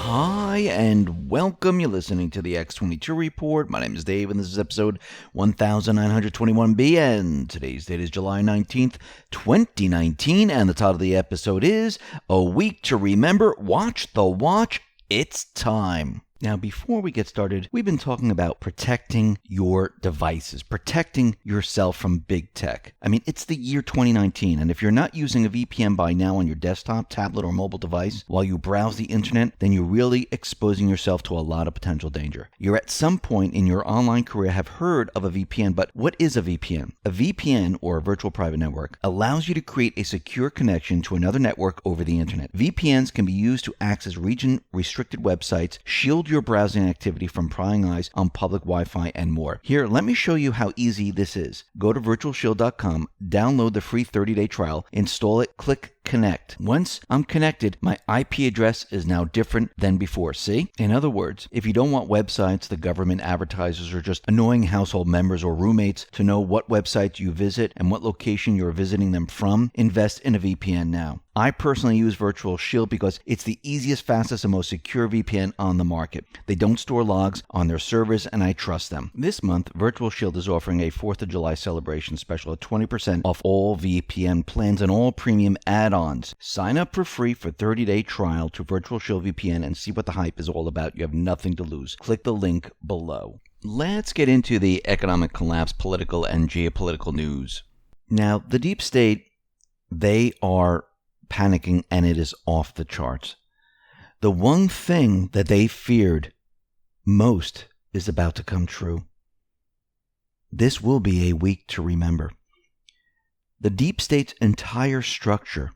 Hi, and welcome. You're listening to the X22 Report. My name is Dave, and this is episode 1921B, and today's date is July 19th, 2019, and the title of the episode is A Week to Remember. Watch the watch. It's time. Now, before we get started, we've been talking about protecting your devices, protecting yourself from big tech. I mean, it's the year 2019, and if you're not using a VPN by now on your desktop, tablet, or mobile device while you browse the internet, then you're really exposing yourself to a lot of potential danger. You're at some point in your online career have heard of a VPN, but what is a VPN? A VPN, or a virtual private network, allows you to create a secure connection to another network over the internet. VPNs can be used to access region-restricted websites, shield your browsing activity from prying eyes on public Wi-Fi, and more. Here, let me show you how easy this is. Go to virtualshield.com, download the free 30-day trial, install it, click Connect. Once I'm connected, my IP address is now different than before. See? In other words, if you don't want websites, the government, advertisers, or just annoying household members or roommates to know what websites you visit and what location you're visiting them from, invest in a VPN now. I personally use Virtual Shield because it's the easiest, fastest, and most secure VPN on the market. They don't store logs on their servers, and I trust them. This month, Virtual Shield is offering a 4th of July celebration special at 20% off all VPN plans and all premium add-ons. Sign up for free for 30-day trial to Virtual Shield VPN and see what the hype is all about. You have nothing to lose. Click the link below. Let's get into the economic collapse, political, and geopolitical news. Now, the deep state, they are panicking, and it is off the charts. The one thing that they feared most is about to come true. This will be a week to remember. The deep state's entire structure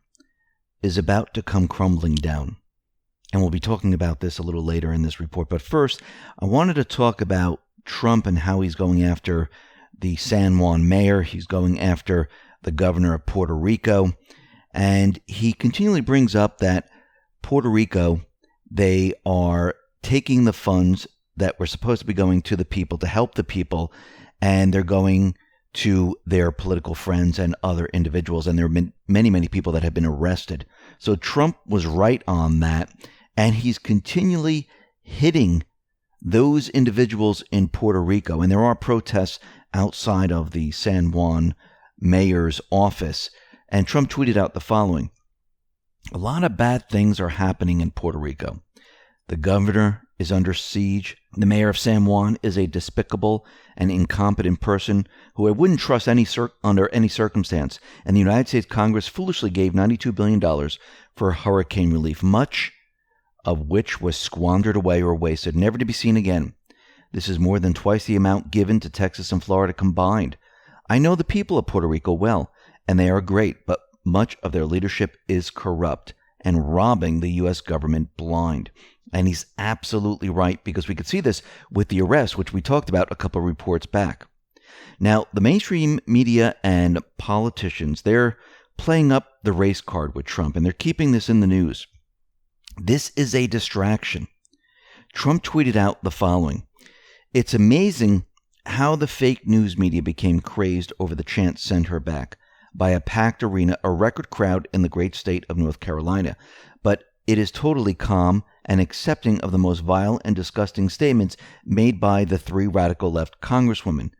is about to come crumbling down. And we'll be talking about this a little later in this report. But first, I wanted to talk about Trump and how he's going after the San Juan mayor. He's going after the governor of Puerto Rico. And he continually brings up that Puerto Rico, they are taking the funds that were supposed to be going to the people to help the people, and they're going to their political friends and other individuals. And there have been many people that have been arrested. So Trump was right on that, and he's continually hitting those individuals in Puerto Rico. And there are protests outside of the San Juan mayor's office. And Trump tweeted out the following: a lot of bad things are happening in Puerto Rico. The governor is under siege. The mayor of San Juan is a despicable and incompetent person who I wouldn't trust under any circumstance. And the United States Congress foolishly gave $92 billion for hurricane relief, much of which was squandered away or wasted, never to be seen again. This is more than twice the amount given to Texas and Florida combined. I know the people of Puerto Rico well, and they are great, but much of their leadership is corrupt and robbing the U.S. government blind. And he's absolutely right, because we could see this with the arrest, which we talked about a couple of reports back. Now, the mainstream media and politicians, they're playing up the race card with Trump, and they're keeping this in the news. This is a distraction. Trump tweeted out the following: it's amazing how the fake news media became crazed over the chant "send her back" by a packed arena, a record crowd in the great state of North Carolina. But it is totally calm and accepting of the most vile and disgusting statements made by the three radical left congresswomen.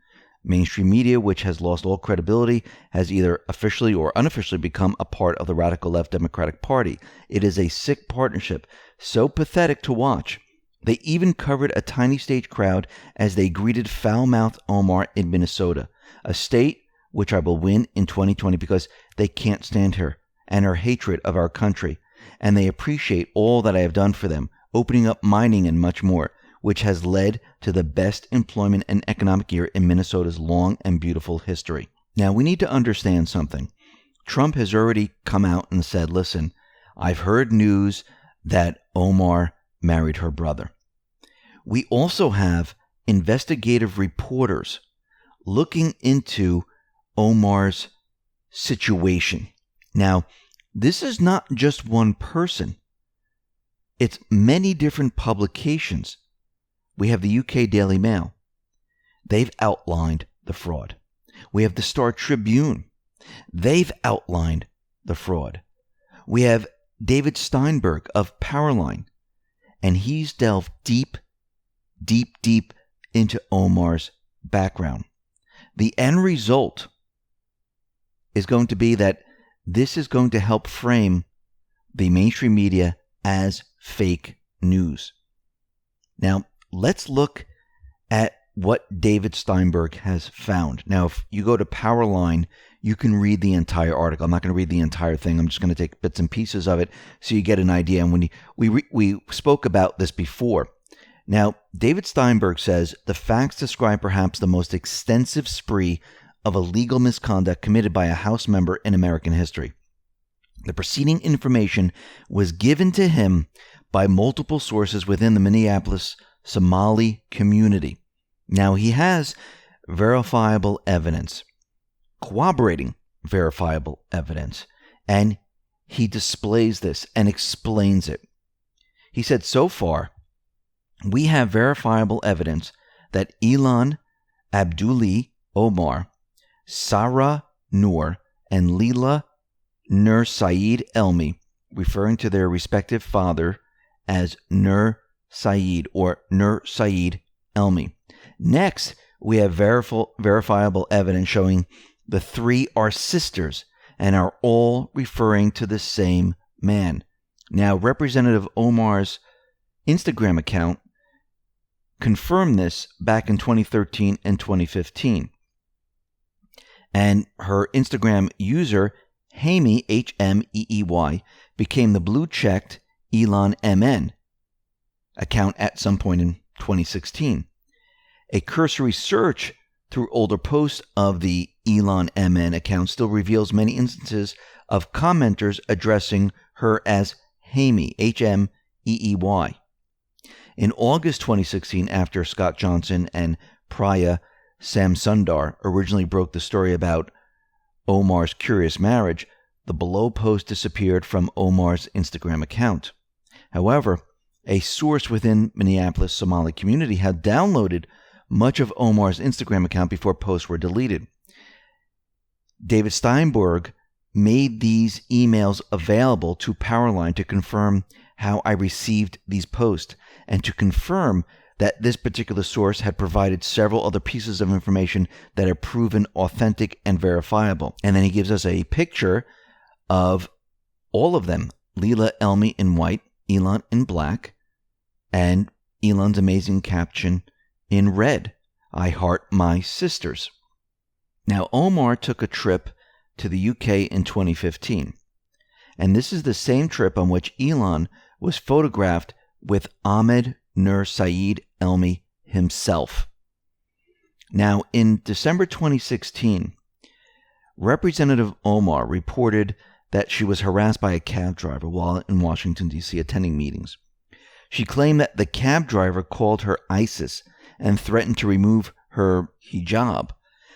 Mainstream media, which has lost all credibility, has either officially or unofficially become a part of the radical left Democratic Party. It is a sick partnership, so pathetic to watch. They even covered a tiny stage crowd as they greeted foul-mouthed Omar in Minnesota, a state which I will win in 2020 because they can't stand her and her hatred of our country, and they appreciate all that I have done for them, opening up mining and much more, which has led to the best employment and economic year in Minnesota's long and beautiful history. Now, we need to understand something. Trump has already come out and said, listen, I've heard news that Omar married her brother. We also have investigative reporters looking into Omar's situation. Now, this is not just one person. It's many different publications. We have the UK Daily Mail. They've outlined the fraud. We have the Star Tribune. They've outlined the fraud. We have David Steinberg of Powerline. and he's delved deep into Omar's background. The end result is going to be that this is going to help frame the mainstream media as fake news. Now, let's look at what David Steinberg has found. Now, if you go to Powerline, you can read the entire article. I'm not going to read the entire thing. I'm just going to take bits and pieces of it so you get an idea. And when we spoke about this before. Now, David Steinberg says the facts describe perhaps the most extensive spree of illegal misconduct committed by a House member in American history. The preceding information was given to him by multiple sources within the Minneapolis Somali community. Now, he has verifiable evidence, corroborating verifiable evidence, and he displays this and explains it. He said, so far, we have verifiable evidence that Ilan Abduli Omar, Sarah Noor, and Leela Nur Saeed Elmi, referring to their respective father as Nur Saeed or Nur Saeed Elmi. Next, we have verifiable evidence showing the three are sisters and are all referring to the same man. Now, Representative Omar's Instagram account confirmed this back in 2013 and 2015. And her Instagram user, Hamey, Hmeey, became the blue-checked Elon MN account at some point in 2016. A cursory search through older posts of the Elon MN account still reveals many instances of commenters addressing her as Hamey, Hmeey. In August 2016, after Scott Johnson and Priya Samsundar originally broke the story about Omar's curious marriage, the below post disappeared from Omar's Instagram account. However, a source within Minneapolis Somali community had downloaded much of Omar's Instagram account before posts were deleted. David Steinberg made these emails available to Powerline to confirm how I received these posts and to confirm that this particular source had provided several other pieces of information that are proven authentic and verifiable. And then he gives us a picture of all of them. Leela Elmi in white, Elon in black, and Elon's amazing caption in red, I heart my sisters. Now, Omar took a trip to the UK in 2015, and this is the same trip on which Elon was photographed with Ahmed Nur Saeed Elmi himself. Now, in December 2016, Representative Omar reported that she was harassed by a cab driver while in Washington, D.C. attending meetings. She claimed that the cab driver called her ISIS and threatened to remove her hijab.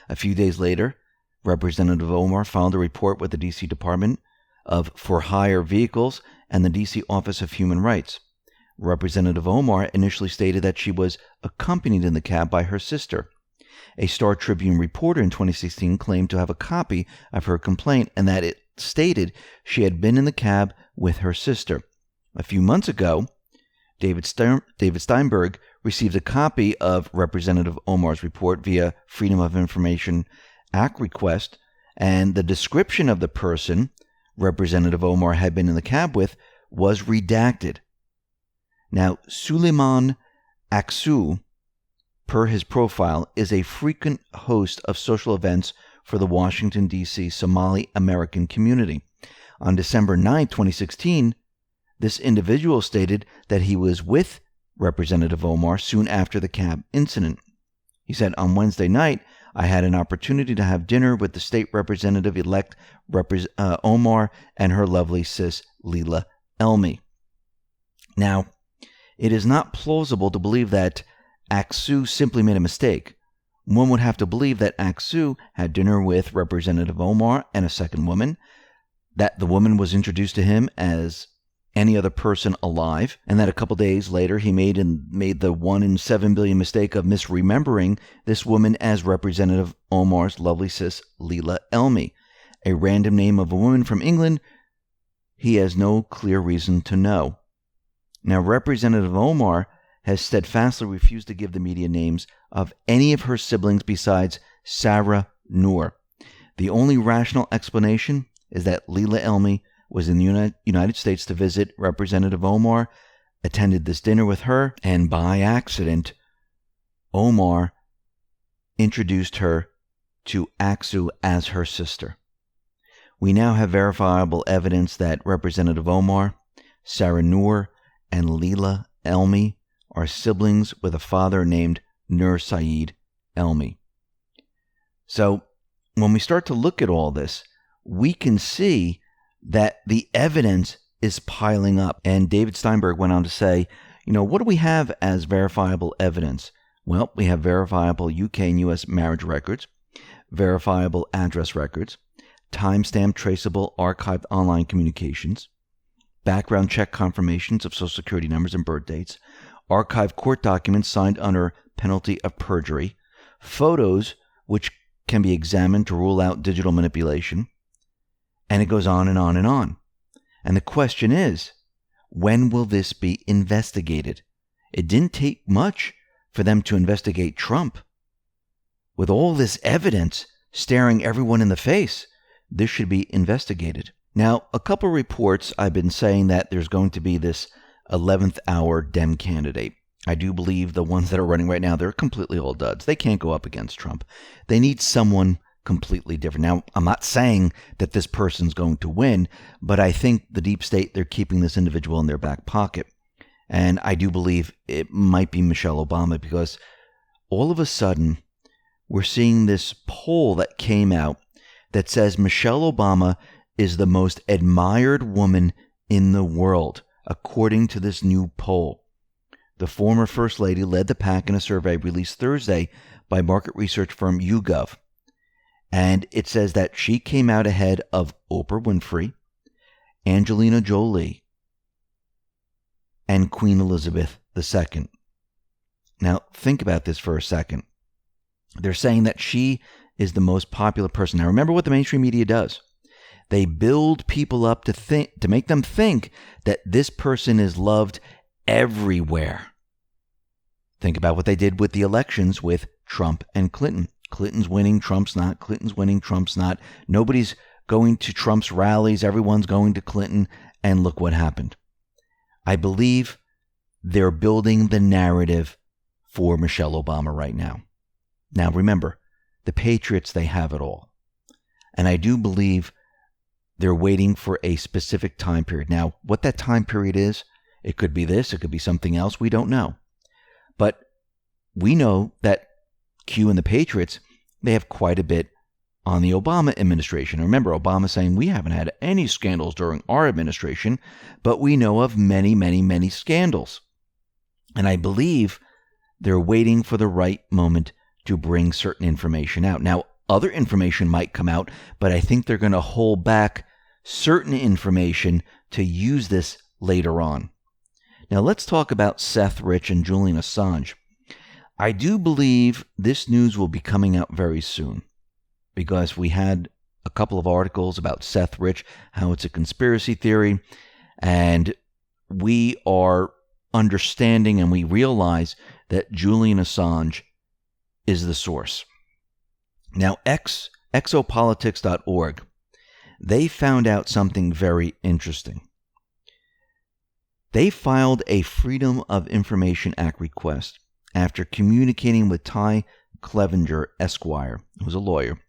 A few days later, Representative Omar filed a report with the D.C. Department of For Hire Vehicles and the D.C. Office of Human Rights. Representative Omar initially stated that she was accompanied in the cab by her sister. A Star Tribune reporter in 2016 claimed to have a copy of her complaint and that it stated she had been in the cab with her sister. A few months ago, David Steinberg received a copy of Representative Omar's report via Freedom of Information Act request, and the description of the person Representative Omar had been in the cab with was redacted. Now, Suleiman Aksu, per his profile, is a frequent host of social events for the Washington, D.C. Somali American community. On December 9, 2016, this individual stated that he was with Representative Omar soon after the cab incident. He said, on Wednesday night, I had an opportunity to have dinner with the state representative-elect Omar and her lovely sis, Leela Elmi. Now, it is not plausible to believe that Aksu simply made a mistake. One would have to believe that Aksu had dinner with Representative Omar and a second woman, that the woman was introduced to him as any other person alive, and that a couple days later he made the 1 in 7 billion mistake of misremembering this woman as Representative Omar's lovely sis, Leela Elmi, a random name of a woman from England he has no clear reason to know. Now, Representative Omar has steadfastly refused to give the media names of any of her siblings besides Sarah Noor. The only rational explanation is that Leila Elmi was in the United States to visit Representative Omar, attended this dinner with her, and by accident, Omar introduced her to Aksu as her sister. We now have verifiable evidence that Representative Omar, Sarah Noor, and Leila Elmi are siblings with a father named Nur Saeed Elmi. So, when we start to look at all this, we can see that the evidence is piling up. And David Steinberg went on to say, what do we have as verifiable evidence? Well, we have verifiable UK and US marriage records, verifiable address records, timestamp traceable archived online communications, background check confirmations of Social Security numbers and birth dates, archived court documents signed under penalty of perjury, photos which can be examined to rule out digital manipulation, and it goes on and on and on. And the question is, when will this be investigated? It didn't take much for them to investigate Trump. With all this evidence staring everyone in the face, this should be investigated. Now, a couple reports I've been saying that there's going to be this 11th hour Dem candidate. I do believe the ones that are running right now, they're completely all duds. They can't go up against Trump. They need someone completely different. Now, I'm not saying that this person's going to win, but I think the deep state, they're keeping this individual in their back pocket. And I do believe it might be Michelle Obama, because all of a sudden, we're seeing this poll that came out that says Michelle Obama is the most admired woman in the world, according to this new poll. The former First Lady led the pack in a survey released Thursday by market research firm YouGov. And it says that she came out ahead of Oprah Winfrey, Angelina Jolie, and Queen Elizabeth II. Now, think about this for a second. They're saying that she is the most popular person. Now, remember what the mainstream media does. They build people up to make them think that this person is loved everywhere. Think about what they did with the elections with Trump and Clinton. Clinton's winning, Trump's not. Clinton's winning, Trump's not. Nobody's going to Trump's rallies. Everyone's going to Clinton. And look what happened. I believe they're building the narrative for Michelle Obama right now. Now, remember, the Patriots, they have it all. And I do believe they're waiting for a specific time period. Now, what that time period is, it could be this, it could be something else, we don't know. But we know that Q and the Patriots, they have quite a bit on the Obama administration. Remember, Obama saying we haven't had any scandals during our administration, but we know of many, many, many scandals. And I believe they're waiting for the right moment to bring certain information out. Now, other information might come out, but I think they're going to hold back certain information to use this later on. Now, let's talk about Seth Rich and Julian Assange. I do believe this news will be coming out very soon, because we had a couple of articles about Seth Rich, how it's a conspiracy theory, and we are understanding and we realize that Julian Assange is the source. Now, exopolitics.org, they found out something very interesting. They filed a Freedom of Information Act request after communicating with Ty Clevenger, Esquire, who's a lawyer,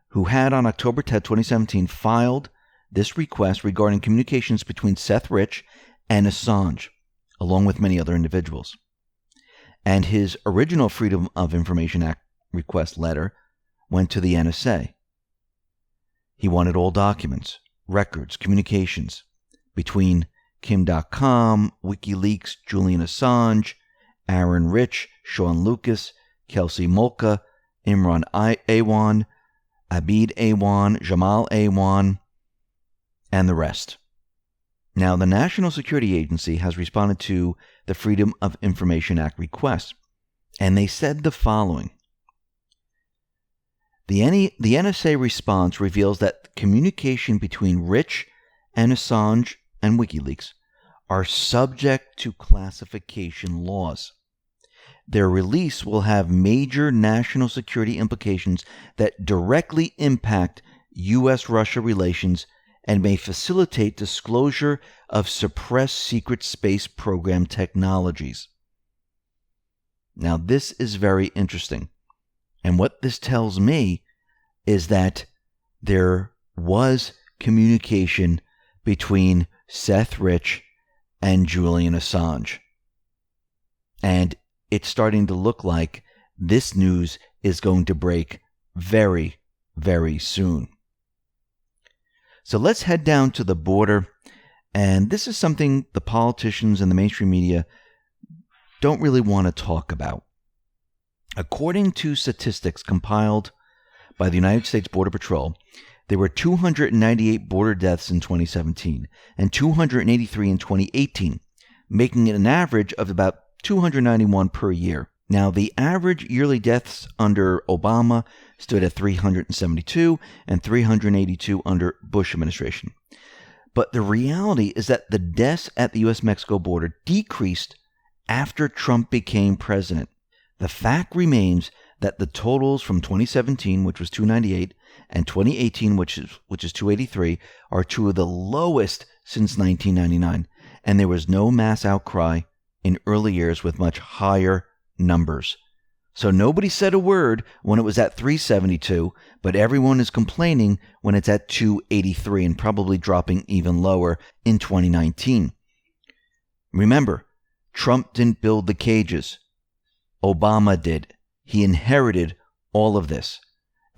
who had on October 10, 2017, filed this request regarding communications between Seth Rich and Assange, along with many other individuals. And his original Freedom of Information Act request letter went to the NSA. He wanted all documents, records, communications between Kim.com, WikiLeaks, Julian Assange, Aaron Rich, Sean Lucas, Kelsey Molka, Imran Awan, Abid Awan, Jamal Awan, and the rest. Now, the National Security Agency has responded to the Freedom of Information Act request, and they said the following. The NSA response reveals that communication between Rich and Assange and WikiLeaks are subject to classification laws. Their release will have major national security implications that directly impact U.S.-Russia relations and may facilitate disclosure of suppressed secret space program technologies. Now, this is very interesting. And what this tells me is that there was communication between Seth Rich and Julian Assange. And it's starting to look like this news is going to break very, very soon. So let's head down to the border. And this is something the politicians and the mainstream media don't really want to talk about. According to statistics compiled by the United States Border Patrol, there were 298 border deaths in 2017 and 283 in 2018, making it an average of about 291 per year. Now, the average yearly deaths under Obama stood at 372 and 382 under Bush administration. But the reality is that the deaths at the U.S.-Mexico border decreased after Trump became president. The fact remains that the totals from 2017, which was 298, and 2018, which is 283, are two of the lowest since 1999, and there was no mass outcry in early years with much higher numbers. So nobody said a word when it was at 372, but everyone is complaining when it's at 283 and probably dropping even lower in 2019. Remember, Trump didn't build the cages. Obama did. He inherited all of this.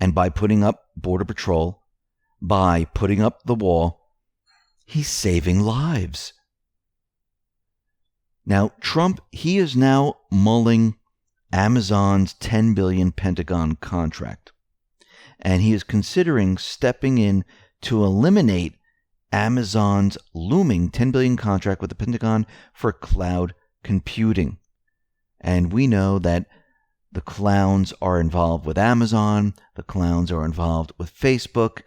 And by putting up Border Patrol, by putting up the wall, he's saving lives. Now, Trump, he is now mulling Amazon's $10 billion Pentagon contract. And he is considering stepping in to eliminate Amazon's looming $10 billion contract with the Pentagon for cloud computing. And we know that the clowns are involved with Amazon, the clowns are involved with Facebook,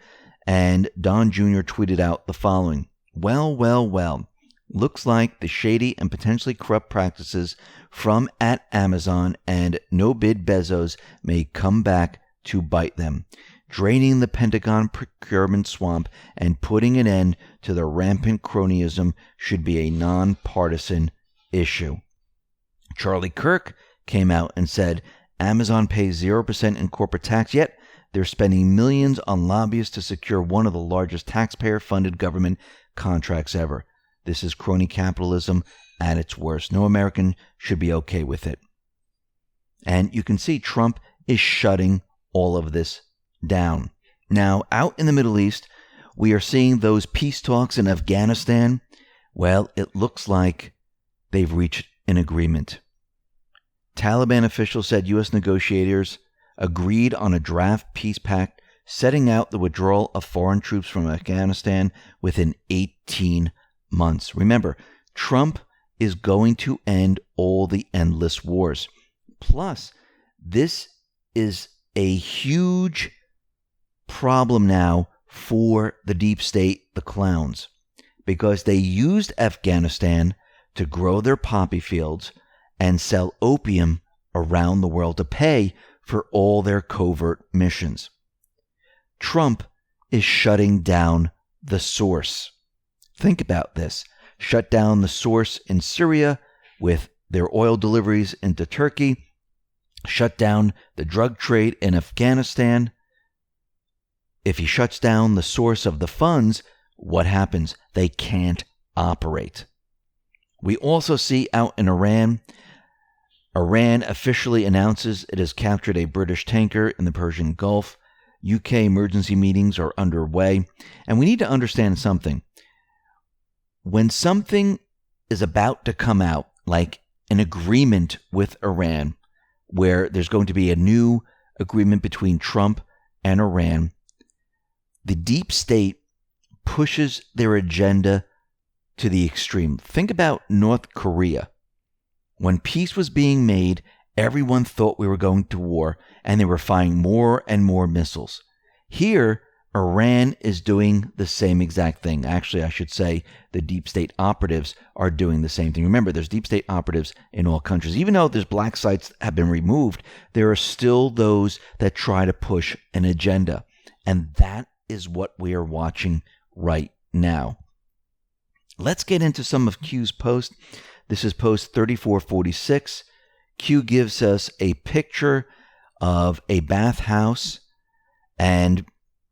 and Don Jr. tweeted out the following: Well. Looks like the shady and potentially corrupt practices from at Amazon and no-bid Bezos may come back to bite them, draining the Pentagon procurement swamp and putting an end to the rampant cronyism should be a nonpartisan issue. Charlie Kirk came out and said Amazon pays 0% in corporate tax, yet they're spending millions on lobbyists to secure one of the largest taxpayer-funded government contracts ever. This is crony capitalism at its worst. No American should be okay with it. And you can see Trump is shutting all of this down. Now, out in the Middle East, we are seeing those peace talks in Afghanistan. Well, it looks like they've reached an agreement. Taliban officials said U.S. negotiators agreed on a draft peace pact setting out the withdrawal of foreign troops from Afghanistan within 18 months. Remember, Trump is going to end all the endless wars. Plus, this is a huge problem now for the deep state, the clowns, because they used Afghanistan to grow their poppy fields and sell opium around the world to pay for all their covert missions. Trump is shutting down the source. Think about this. Shut down the source in Syria with their oil deliveries into Turkey. Shut down the drug trade in Afghanistan. If he shuts down the source of the funds, what happens? They can't operate. We also see out in Iran officially announces it has captured a British tanker in the Persian Gulf. UK emergency meetings are underway. And we need to understand something. When something is about to come out, like an agreement with Iran, where there's going to be a new agreement between Trump and Iran, the deep state pushes their agenda to the extreme. Think about North Korea. When peace was being made, everyone thought we were going to war, and they were firing more and more missiles. Here, Iran is doing the same exact thing. Actually, I should say the deep state operatives are doing the same thing. Remember, there's deep state operatives in all countries. Even though there's black sites that have been removed, there are still those that try to push an agenda. And that is what we are watching right now. Let's get into some of Q's post. This is post 3446. Q gives us a picture of a bathhouse, and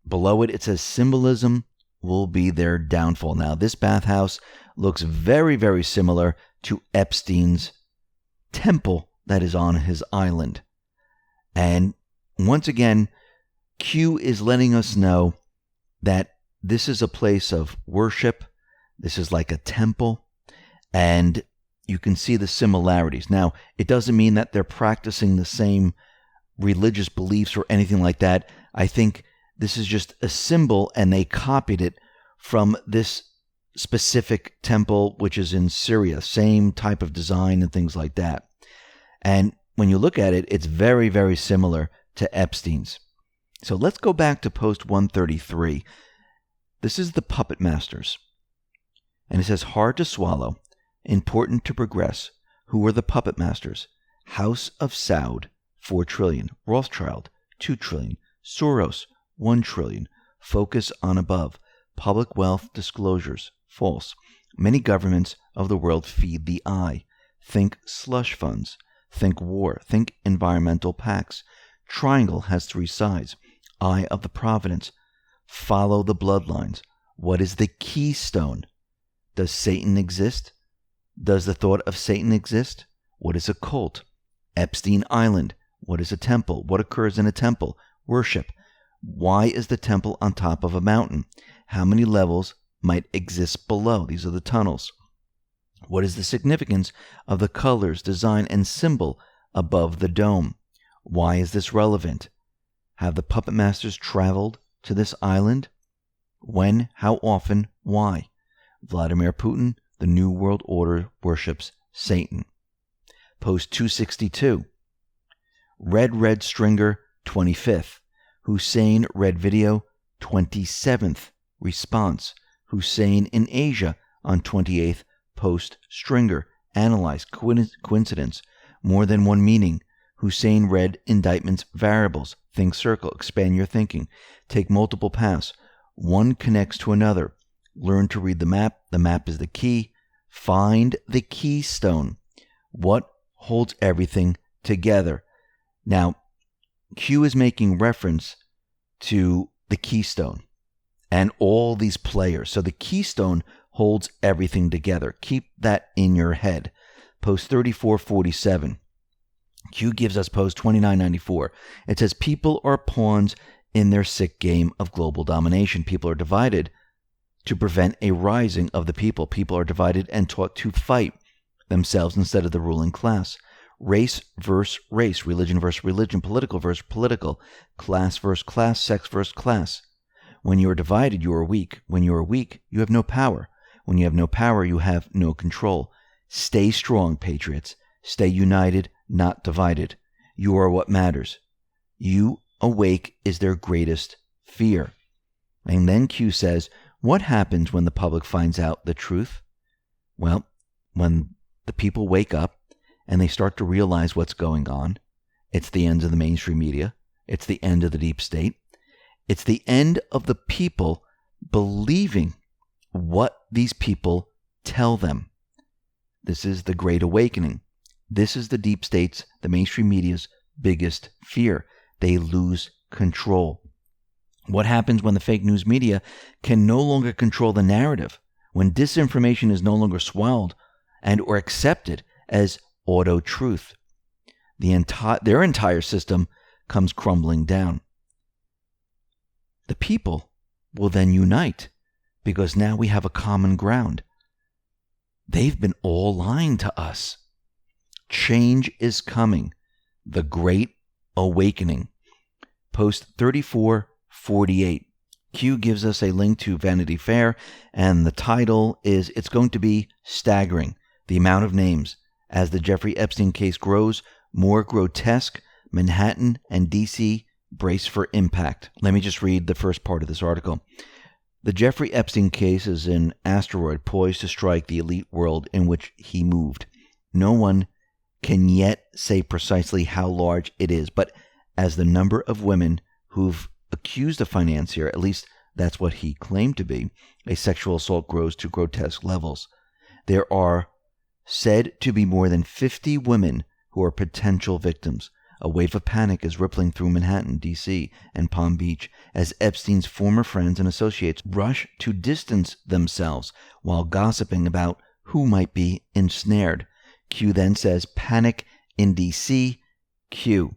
below it says symbolism will be their downfall. Now, this bathhouse looks very, very similar to Epstein's temple that is on his island. And once again, Q is letting us know that this is a place of worship. This is like a temple, and you can see the similarities. Now, it doesn't mean that they're practicing the same religious beliefs or anything like that. I think this is just a symbol, and they copied it from this specific temple, which is in Syria. Same type of design and things like that. And when you look at it, it's very, very similar to Epstein's. So let's go back to post 133. This is the Puppet Masters. And it says, hard to swallow, important to progress. Who are the Puppet Masters? House of Saud, 4 trillion. Rothschild, 2 trillion. Soros, 1 trillion. Focus on above. Public wealth disclosures, false. Many governments of the world feed the eye. Think slush funds. Think war. Think environmental pacts. Triangle has 3 sides. Eye of the providence. Follow the bloodlines. What is the keystone? Does Satan exist? Does the thought of Satan exist? What is a cult? Epstein Island. What is a temple? What occurs in a temple? Worship. Why is the temple on top of a mountain? How many levels might exist below? These are the tunnels. What is the significance of the colors, design, and symbol above the dome? Why is this relevant? Have the puppet masters traveled to this island? When? How often? Why? Vladimir Putin, the New World Order worships Satan. Post 262. Red Stringer, 25th. Hussein Red Video, 27th. Response. Hussein in Asia on 28th. Post Stringer. Analyze. Coincidence. More than one meaning. Hussein read indictments variables. Think circle. Expand your thinking. Take multiple paths. One connects to another. Learn to read the map. The map is the key. Find the keystone. What holds everything together? Now, Q is making reference to the keystone and all these players. So the keystone holds everything together. Keep that in your head. Post 3447. Q gives us post 2994. It says, people are pawns in their sick game of global domination. People are divided to prevent a rising of the people. People are divided and taught to fight themselves instead of the ruling class. Race versus race, religion versus religion, political versus political, class versus class, sex versus class. When you are divided, you are weak. When you are weak, you have no power. When you have no power, you have no control. Stay strong, patriots. Stay united, not divided. You are what matters. You awake is their greatest fear. And then Q says, what happens when the public finds out the truth? Well, when the people wake up and they start to realize what's going on, it's the end of the mainstream media. It's the end of the deep state. It's the end of the people believing what these people tell them. This is the Great Awakening. This is the deep state's, the mainstream media's biggest fear. They lose control. What happens when the fake news media can no longer control the narrative? When disinformation is no longer swallowed and or accepted as auto-truth? Their entire system comes crumbling down. The people will then unite because now we have a common ground. They've been all lying to us. Change is coming. The Great Awakening. Post 3448. Q gives us a link to Vanity Fair, and the title is, it's going to be staggering, the amount of names. As the Jeffrey Epstein case grows more grotesque, Manhattan and D.C. brace for impact. Let me just read the first part of this article. The Jeffrey Epstein case is an asteroid poised to strike the elite world in which he moved. No one can yet say precisely how large it is, but as the number of women who've accused a financier, at least that's what he claimed to be, a sexual assault grows to grotesque levels. There are said to be more than 50 women who are potential victims. A wave of panic is rippling through Manhattan, D.C., and Palm Beach as Epstein's former friends and associates rush to distance themselves while gossiping about who might be ensnared. Q then says, panic in D.C., Q.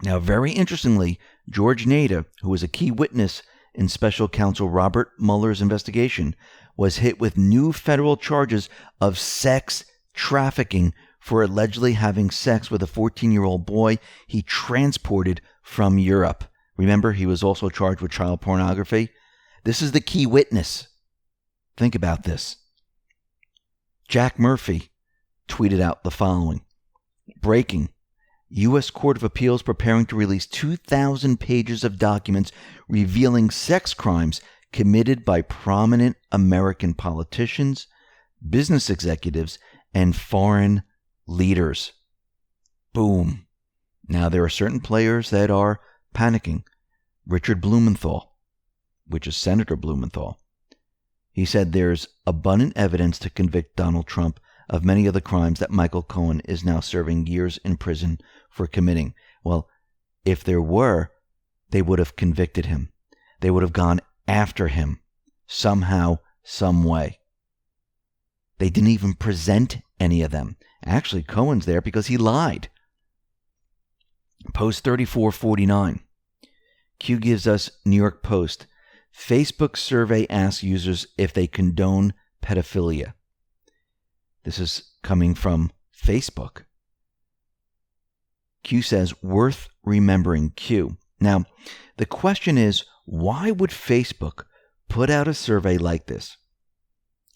Now, very interestingly, George Nader, who was a key witness in special counsel Robert Mueller's investigation, was hit with new federal charges of sex trafficking for allegedly having sex with a 14-year-old boy he transported from Europe. Remember, he was also charged with child pornography. This is the key witness. Think about this. Jack Murphy tweeted out the following. Breaking. U.S. Court of Appeals preparing to release 2,000 pages of documents revealing sex crimes committed by prominent American politicians, business executives, and foreign leaders. Boom. Now there are certain players that are panicking. Richard Blumenthal, which is Senator Blumenthal, he said there's abundant evidence to convict Donald Trump of many of the crimes that Michael Cohen is now serving years in prison for committing. Well, if there were, they would have convicted him. They would have gone after him somehow, some way. They didn't even present any of them. Actually, Cohen's there because he lied. Post 3449. Q gives us New York Post. Facebook survey asks users if they condone pedophilia. This is coming from Facebook. Q says, worth remembering, Q. Now, the question is, why would Facebook put out a survey like this?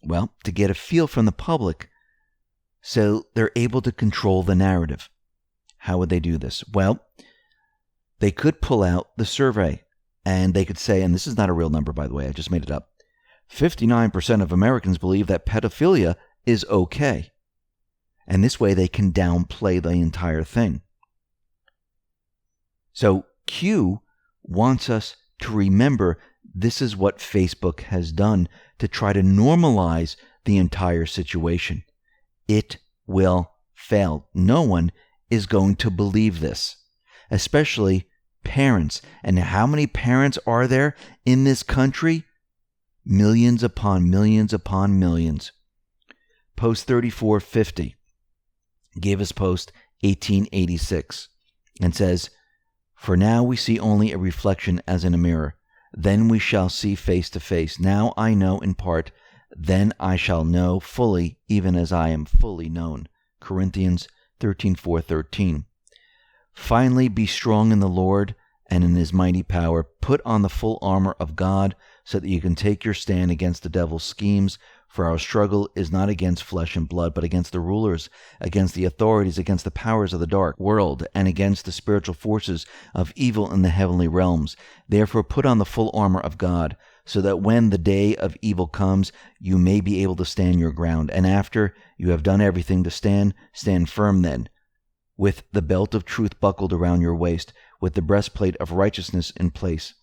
Well, to get a feel from the public so they're able to control the narrative. How would they do this? Well, they could pull out the survey and they could say, and this is not a real number, by the way, I just made it up, 59% of Americans believe that pedophilia is okay. And this way they can downplay the entire thing. So Q wants us to remember this is what Facebook has done to try to normalize the entire situation. It will fail. No one is going to believe this, especially parents. And how many parents are there in this country? Millions upon millions upon millions. Post 3450 gave us post 1886 and says, for now we see only a reflection as in a mirror. Then we shall see face to face. Now I know in part, then I shall know fully, even as I am fully known. Corinthians 13:4-13. Finally, be strong in the Lord and in his mighty power. Put on the full armor of God so that you can take your stand against the devil's schemes. For our struggle is not against flesh and blood, but against the rulers, against the authorities, against the powers of the dark world, and against the spiritual forces of evil in the heavenly realms. Therefore put on the full armor of God, so that when the day of evil comes, you may be able to stand your ground. And after you have done everything to stand, stand firm then, with the belt of truth buckled around your waist, with the breastplate of righteousness in place,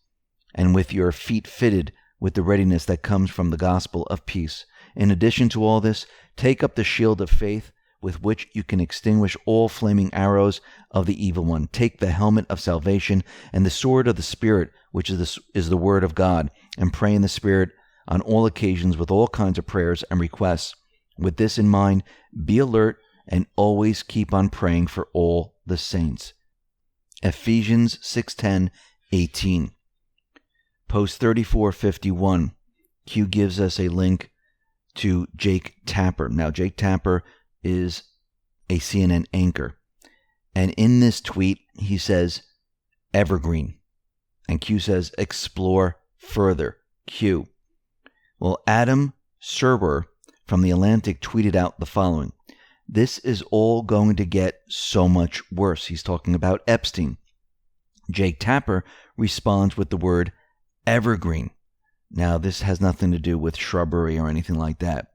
and with your feet fitted with the readiness that comes from the gospel of peace. In addition to all this, take up the shield of faith with which you can extinguish all flaming arrows of the evil one. Take the helmet of salvation and the sword of the Spirit, which is the word of God, and pray in the Spirit on all occasions with all kinds of prayers and requests. With this in mind, be alert and always keep on praying for all the saints. Ephesians 6:10-18. Post 3451. Q gives us a link to Jake Tapper. Now, Jake Tapper is a CNN anchor. And in this tweet, he says, evergreen. And Q says, explore further. Q. Well, Adam Serber from The Atlantic tweeted out the following. This is all going to get so much worse. He's talking about Epstein. Jake Tapper responds with the word evergreen. Now, this has nothing to do with shrubbery or anything like that.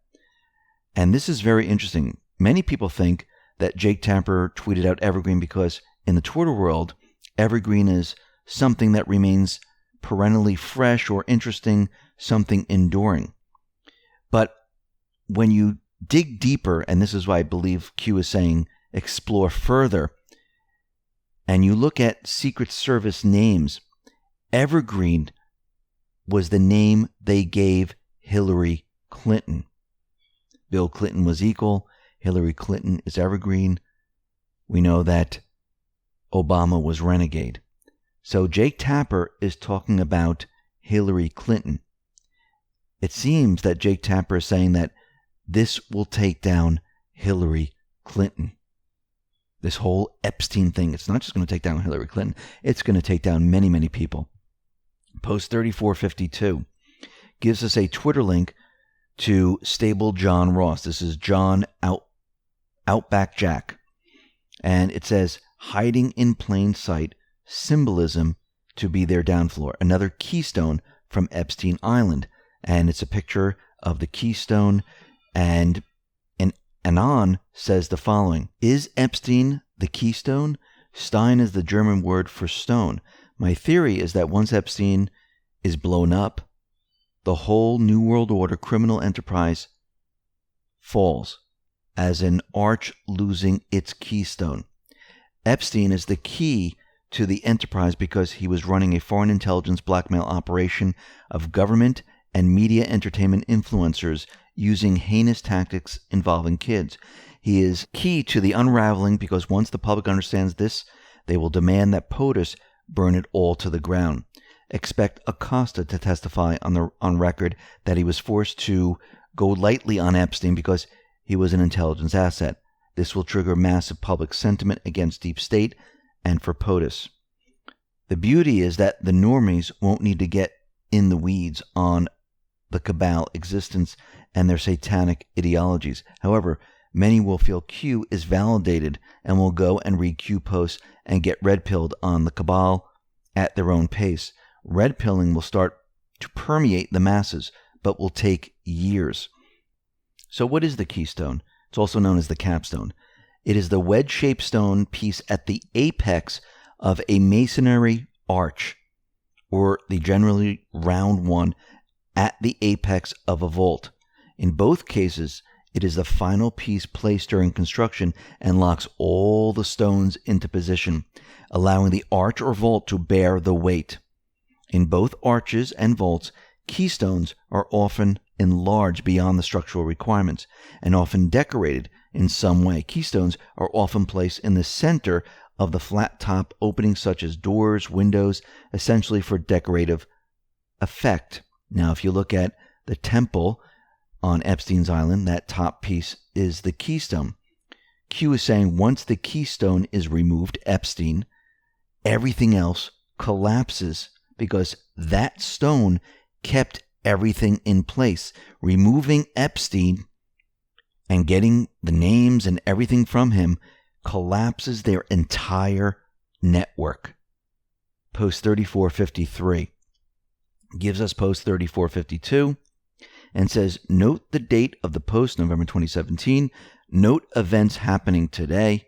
And this is very interesting. Many people think that Jake Tapper tweeted out evergreen because in the Twitter world, evergreen is something that remains perennially fresh or interesting, something enduring. But when you dig deeper, and this is why I believe Q is saying explore further, and you look at Secret Service names, evergreen was the name they gave Hillary Clinton. Bill Clinton was equal. Hillary Clinton is evergreen. We know that Obama was renegade. So Jake Tapper is talking about Hillary Clinton. It seems that Jake Tapper is saying that this will take down Hillary Clinton. This whole Epstein thing, it's not just going to take down Hillary Clinton, it's going to take down many, many people. Post 3452 gives us a Twitter link to Stable John Ross. This is John Outback Jack. And it says, hiding in plain sight, symbolism to be their downfall. Another keystone from Epstein Island. And it's a picture of the keystone. And Anon says the following: is Epstein the keystone? Stein is the German word for stone. My theory is that once Epstein is blown up, the whole New World Order criminal enterprise falls, as an arch losing its keystone. Epstein is the key to the enterprise because he was running a foreign intelligence blackmail operation of government and media entertainment influencers using heinous tactics involving kids. He is key to the unraveling because once the public understands this, they will demand that POTUS burn it all to the ground. Expect Acosta to testify on record that he was forced to go lightly on Epstein because he was an intelligence asset. This will trigger massive public sentiment against deep state and for POTUS. The beauty is that the normies won't need to get in the weeds on the cabal existence and their satanic ideologies. However, many will feel Q is validated and will go and read Q posts and get red-pilled on the cabal at their own pace. Red pilling will start to permeate the masses, but will take years. So what is the keystone? It's also known as the capstone. It is the wedge-shaped stone piece at the apex of a masonry arch, or the generally round one at the apex of a vault. In both cases, it is the final piece placed during construction and locks all the stones into position, allowing the arch or vault to bear the weight. In both arches and vaults, keystones are often enlarged beyond the structural requirements and often decorated in some way. Keystones are often placed in the center of the flat top openings such as doors, windows, essentially for decorative effect. Now, if you look at the temple on Epstein's Island, that top piece is the keystone. Q is saying once the keystone is removed, Epstein, everything else collapses because that stone kept everything in place. Removing Epstein and getting the names and everything from him collapses their entire network. Post 3453 gives us post 3452 and says, note the date of the post, November 2017. Note events happening today.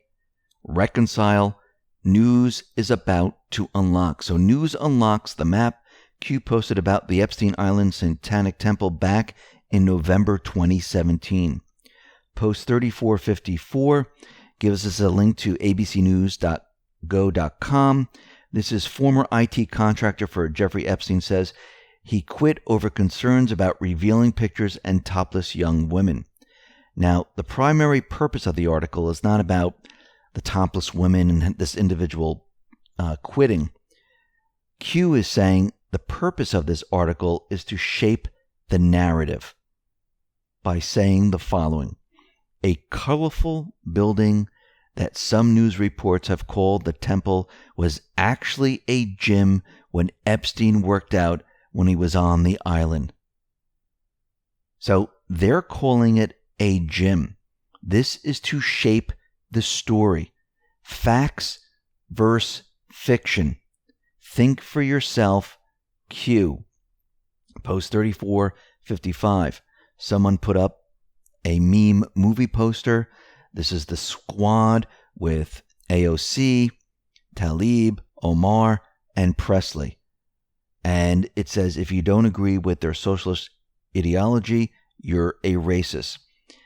Reconcile. News is about to unlock. So news unlocks the map. Q posted about the Epstein Island Satanic Temple back in November 2017. Post 3454 gives us a link to abcnews.go.com. This is former IT contractor for Jeffrey Epstein says he quit over concerns about revealing pictures and topless young women. Now, the primary purpose of the article is not about the topless women and this individual quitting. Q is saying the purpose of this article is to shape the narrative by saying the following: a colorful building that some news reports have called the temple was actually a gym when Epstein worked out when he was on the island. So they're calling it a gym. This is to shape the story. Facts versus fiction. Think for yourself, Q. Post 3455. Someone put up a meme movie poster. This is the squad with AOC, Talib, Omar, and Presley. And it says, if you don't agree with their socialist ideology, you're a racist.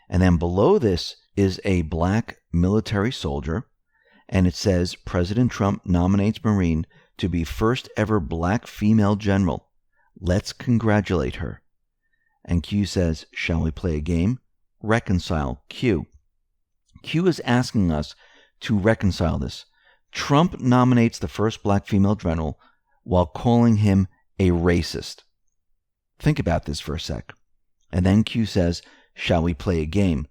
And then below this is a black military soldier. And it says, President Trump nominates Marine to be first ever black female general. Let's congratulate her. And Q says, shall we play a game? Reconcile, Q. Q is asking us to reconcile this. Trump nominates the first black female general while calling him a racist. Think about this for a sec. And then Q says, shall we play a game?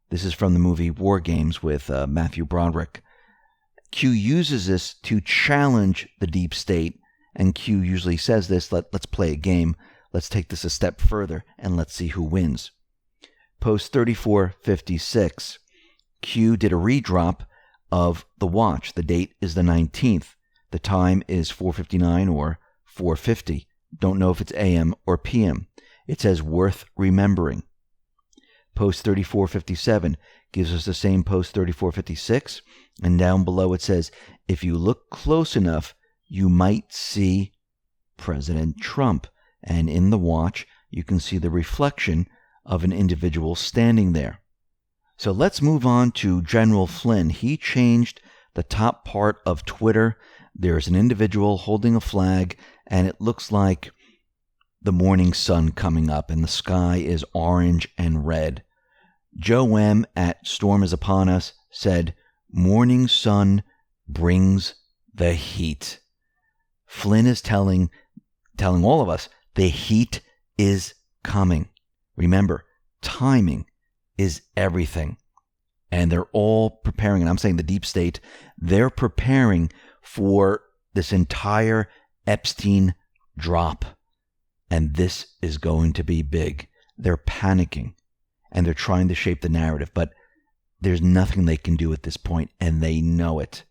This is from the movie War Games with Matthew Broderick. Q uses this to challenge the deep state, and Q usually says this, let's play a game, let's take this a step further, and let's see who wins. Post 3456. Q did a redrop of the watch. The date is the 19th. The time is 4:59 or 4:50. Don't know if it's AM or PM. It says worth remembering. Post 3457 gives us the same post 3456. And down below it says, if you look close enough, you might see President Trump. And in the watch, you can see the reflection of an individual standing there. So let's move on to General Flynn. He changed the top part of Twitter. There's an individual holding a flag, and it looks like the morning sun coming up, and the sky is orange and red. Joe M. at Storm is Upon Us said, morning sun brings the heat. Flynn is telling all of us the heat is coming. Remember, timing is everything. And they're all preparing, and I'm saying the deep state, they're preparing for this entire Epstein drop. And this is going to be big. They're panicking, and they're trying to shape the narrative, but there's nothing they can do at this point, and they know it.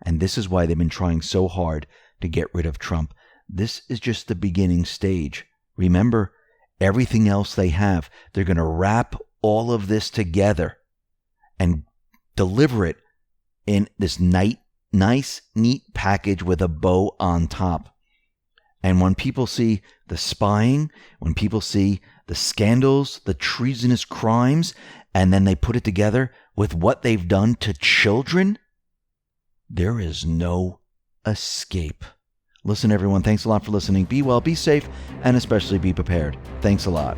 And this is why they've been trying so hard to get rid of Trump. This is just the beginning stage. Remember, everything else they have, they're going to wrap all of this together and deliver it in this nice, neat package with a bow on top. And when people see the spying, when people see the scandals, the treasonous crimes, and then they put it together with what they've done to children, there is no escape. Listen, everyone, thanks a lot for listening. Be well, be safe, and especially be prepared. Thanks a lot.